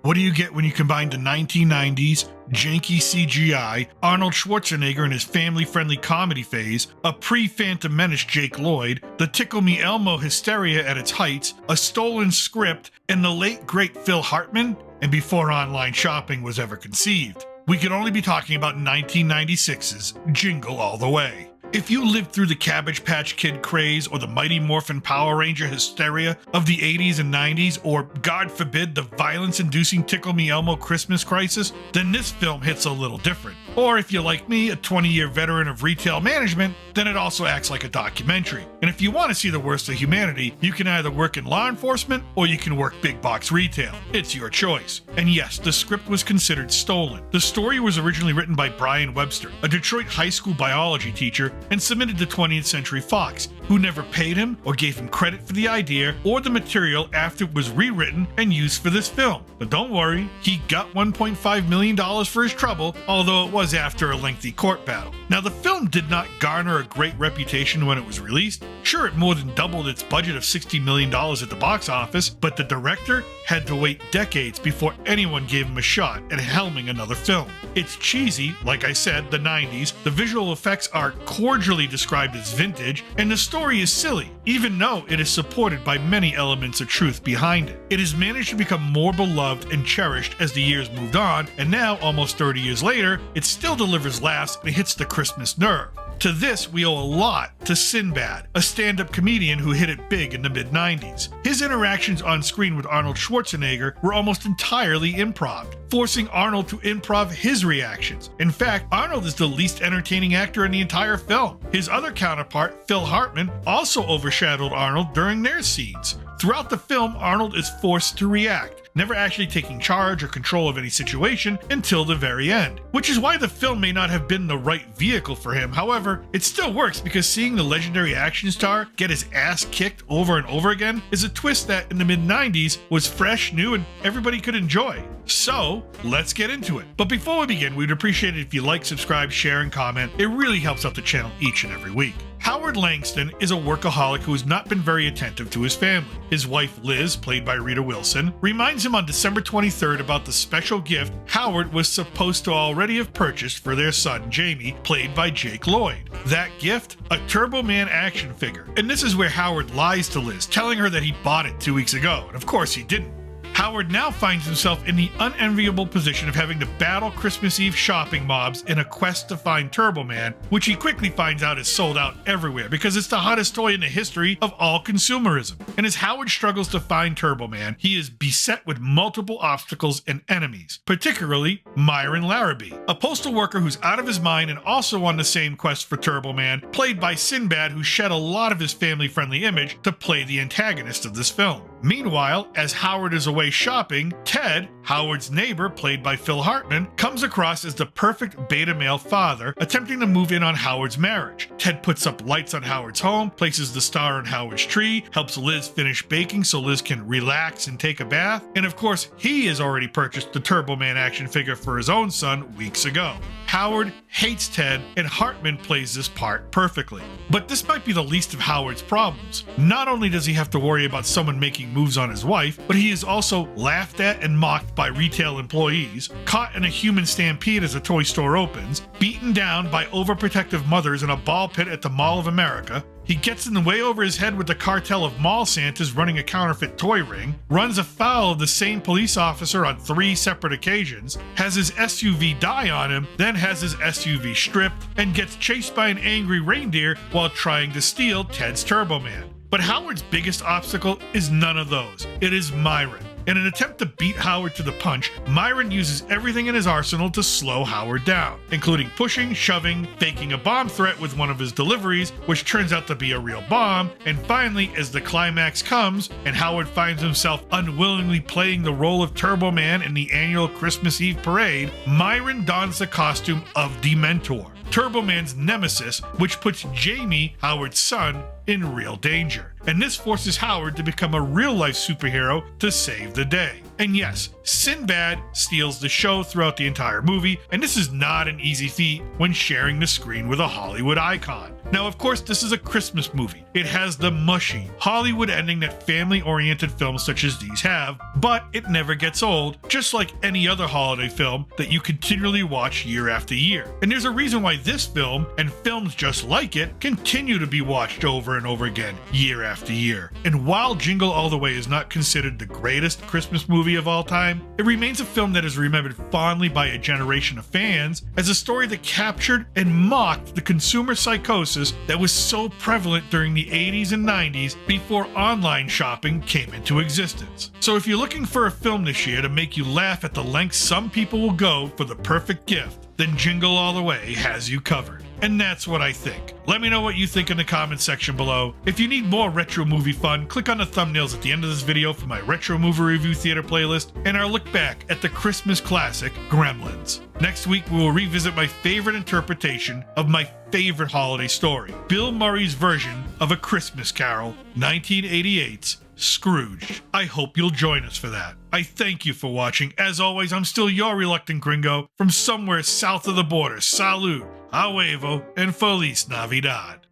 What do you get when you combine the 1990s, janky CGI, Arnold Schwarzenegger in his family-friendly comedy phase, a pre-Phantom Menace Jake Lloyd, the Tickle Me Elmo hysteria at its heights, a stolen script, and the late great Phil Hartman, and before online shopping was ever conceived? We could only be talking about 1996's Jingle All The Way. If you lived through the Cabbage Patch Kid craze or the Mighty Morphin Power Ranger hysteria of the 80s and 90s, or God forbid the violence-inducing Tickle Me Elmo Christmas crisis, then this film hits a little different. Or if you're like me, a 20-year veteran of retail management, then it also acts like a documentary. And if you want to see the worst of humanity, you can either work in law enforcement or you can work big box retail. It's your choice. And yes, the script was considered stolen. The story was originally written by Brian Webster, a Detroit high school biology teacher, and submitted to 20th Century Fox, who never paid him or gave him credit for the idea or the material after it was rewritten and used for this film. But don't worry, he got $1.5 million for his trouble, although it was after a lengthy court battle. Now, the film did not garner a great reputation when it was released. Sure, it more than doubled its budget of $60 million at the box office, but the director had to wait decades before anyone gave him a shot at helming another film. It's cheesy, like I said, the 90s, the visual effects are cordially described as vintage, and the story is silly, even though it is supported by many elements of truth behind it. It has managed to become more beloved and cherished as the years moved on, and now, almost 30 years later, it still delivers laughs and hits the Christmas nerve. To this, we owe a lot to Sinbad, a stand-up comedian who hit it big in the mid-90s. His interactions on screen with Arnold Schwarzenegger were almost entirely improv, forcing Arnold to improv his reactions. In fact, Arnold is the least entertaining actor in the entire film. His other counterpart, Phil Hartman, also overshadowed Arnold during their scenes. Throughout the film, Arnold is forced to react, never actually taking charge or control of any situation until the very end, which is why the film may not have been the right vehicle for him. However, it still works because seeing the legendary action star get his ass kicked over and over again is a twist that in the mid-90s was fresh, new, and everybody could enjoy. So, let's get into it. But before we begin, we'd appreciate it if you like, subscribe, share, and comment. It really helps out the channel each and every week. Howard Langston is a workaholic who has not been very attentive to his family. His wife Liz, played by Rita Wilson, reminds him on December 23rd about the special gift Howard was supposed to already have purchased for their son Jamie, played by Jake Lloyd. That gift? A Turbo Man action figure. And this is where Howard lies to Liz, telling her that he bought it 2 weeks ago, and of course he didn't. Howard now finds himself in the unenviable position of having to battle Christmas Eve shopping mobs in a quest to find Turbo Man, which he quickly finds out is sold out everywhere because it's the hottest toy in the history of all consumerism. And as Howard struggles to find Turbo Man, he is beset with multiple obstacles and enemies, particularly Myron Larrabee, a postal worker who's out of his mind and also on the same quest for Turbo Man, played by Sinbad, who shed a lot of his family-friendly image to play the antagonist of this film. Meanwhile, as Howard is away shopping, Ted, Howard's neighbor, played by Phil Hartman, comes across as the perfect beta male father, attempting to move in on Howard's marriage. Ted puts up lights on Howard's home, places the star on Howard's tree, helps Liz finish baking so Liz can relax and take a bath, and of course, he has already purchased the Turbo Man action figure for his own son weeks ago. Howard hates Ted, and Hartman plays this part perfectly. But this might be the least of Howard's problems. Not only does he have to worry about someone making moves on his wife, but he is also laughed at and mocked by retail employees, caught in a human stampede as a toy store opens, beaten down by overprotective mothers in a ball pit at the Mall of America. He gets in the way over his head with the cartel of mall Santas running a counterfeit toy ring, runs afoul of the same police officer on 3 separate occasions, has his SUV die on him, then has his SUV stripped, and gets chased by an angry reindeer while trying to steal Ted's Turbo Man. But Howard's biggest obstacle is none of those. It is Myron. In an attempt to beat Howard to the punch, Myron uses everything in his arsenal to slow Howard down, including pushing, shoving, faking a bomb threat with one of his deliveries, which turns out to be a real bomb, and finally, as the climax comes, and Howard finds himself unwillingly playing the role of Turbo Man in the annual Christmas Eve parade, Myron dons the costume of Dementor, Turbo Man's nemesis, which puts Jamie, Howard's son, in real danger. And this forces Howard to become a real-life superhero to save the day. And yes, Sinbad steals the show throughout the entire movie, and this is not an easy feat when sharing the screen with a Hollywood icon. Now, of course, this is a Christmas movie. It has the mushy, Hollywood ending that family-oriented films such as these have, but it never gets old, just like any other holiday film that you continually watch year after year. And there's a reason why this film, and films just like it, continue to be watched over and over again, year after year. And while Jingle All The Way is not considered the greatest Christmas movie of all time, it remains a film that is remembered fondly by a generation of fans as a story that captured and mocked the consumer psychosis that was so prevalent during the 80s and 90s before online shopping came into existence. So if you're looking for a film this year to make you laugh at the lengths some people will go for the perfect gift, then Jingle All The Way has you covered. And that's what I think. Let me know what you think in the comment section below. If you need more retro movie fun, click on the thumbnails at the end of this video for my retro movie review theater playlist and our look back at the Christmas classic Gremlins. Next week, we will revisit my favorite interpretation of my favorite holiday story, Bill Murray's version of A Christmas Carol, 1988's Scrooged. I hope you'll join us for that. I thank you for watching. As always, I'm still your reluctant gringo from somewhere south of the border. Salud, a huevo, and Feliz Navidad.